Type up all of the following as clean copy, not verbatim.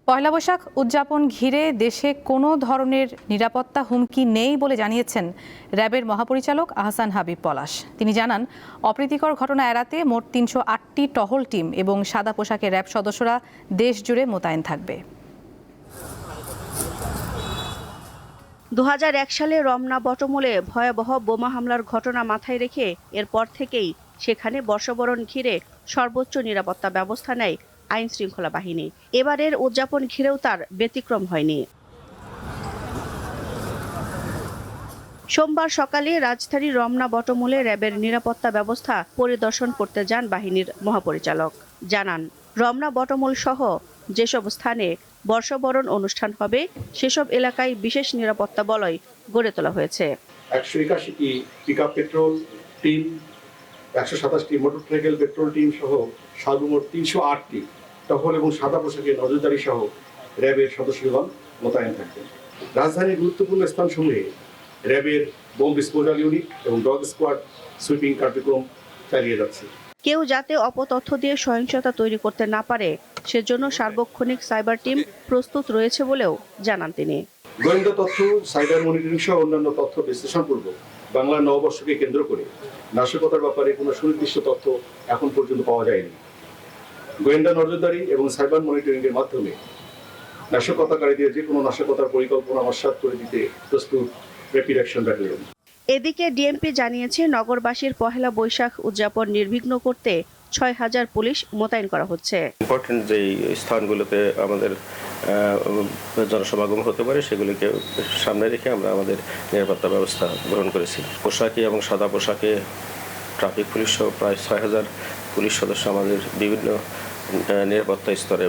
পয়লা বৈশাখ উদযাপন ঘিরে দেশে কোনো ধরনের নিরাপত্তা হুমকি নেই বলে জানিয়েছেন র্যাবের মহাপরিচালক আহসান হাবিব পলাশ। তিনি জানান, অপ্রীতিকর ঘটনা এড়াতে মোট ৩০৮টি টহল টিম এবং সাদা পোশাকের র্যাব সদস্যরা দেশ জুড়ে মোতায়েন থাকবে। ২০০১ সালে রমনা বটমূলে ভয়াবহ বোমা হামলার ঘটনা মাথায় রেখে এরপর থেকেই সেখানে বর্ষবরণ ঘিরে সর্বোচ্চ নিরাপত্তা ব্যবস্থা নেয় আইন শৃঙ্খলা বাহিনী। এবারের উদযাপন ঘিরেও তার ব্যতিক্রম হয়নি। সোমবার সকালে রাজধানীর রমনা বটমূলে র্যাবের নিরাপত্তা ব্যবস্থা পরিদর্শন করতে যান বাহিনীর মহাপরিচালক। জানান, রমনা বটমূল সহ যেসব স্থানে বর্ষবরণ অনুষ্ঠান হবে সেসব এলাকায় বিশেষ নিরাপত্তা বলয় গড়ে তোলা হয়েছে। ১৮১টি পিকআপ পেট্রোল টিম, ১২৭টি মোটরসাইকেল পেট্রোল টিম সহ সর্বমোট ৩০৮টি টহল এবং সাদা পোশাকের নজরদারি সহ র্যাবের সদস্যগণ মোতায়েন থাকবেন। রাজধানীর গুরুত্বপূর্ণ স্থানসমূহে র্যাবের বোম ডিসপোজাল ইউনিট এবং ডগ স্কোয়াড সুইপিং কার্যক্রম চালিয়ে যাচ্ছে। কেউ যাতে অপতথ্য দিয়ে সহিংসতা তৈরি করতে না পারে সেজন্য সার্বক্ষণিক সাইবার টিম প্রস্তুত রয়েছে বলেও জানান তিনি। গোয়েন্দা তথ্য, সাইবার মনিটরিং সহ অন্যান্য তথ্য বিশ্লেষণপূর্বক বাংলা নববর্ষকে কেন্দ্র করে নাশকতার ব্যাপারে কোনো সুনির্দিষ্ট তথ্য এখন পর্যন্ত পাওয়া যায়নি। গোয়েন্দা নজরদারি এবং সাইবার মনিটরিং এর মাধ্যমে নাশকতাকারীদের যে কোনো নাশকতার পরিকল্পনা নস্যাৎ করে দিতে প্রস্তুত র্যাপিড অ্যাকশন ব্যাটালিয়ন। এদিকে ডিএমপি জানিয়েছে, নগরবাসীর পহেলা বৈশাখ উদযাপন নির্বিঘ্ন করতে ৬,০০০ পুলিশ মোতায়েন করা হচ্ছে। ইম্পর্টেন্ট যে স্থানগুলোতে আমাদের জনসমাগম হতে পারে সেগুলিকে সামনে রেখে আমরা আমাদের নিরাপত্তা ব্যবস্থা গ্রহণ করেছি। পোশাকে এবং সাদা পোশাকে ট্রাফিক পুলিশ সহ প্রায় ৬,০০০ পুলিশ সদস্য আমাদের বিভিন্ন নিরাপত্তা স্তরে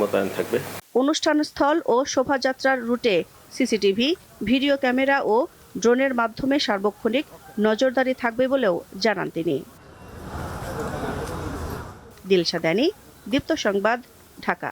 মোতায়েন থাকবে। অনুষ্ঠানস্থল ও শোভাযাত্রার রুটে সিসিটিভি, ভিডিও ক্যামেরা ও ড্রোনের মাধ্যমে সার্বক্ষণিক নজরদারি থাকবে বলেও জানান তিনি। দিলশা দানি, দীপ্ত সংবাদ, ঢাকা।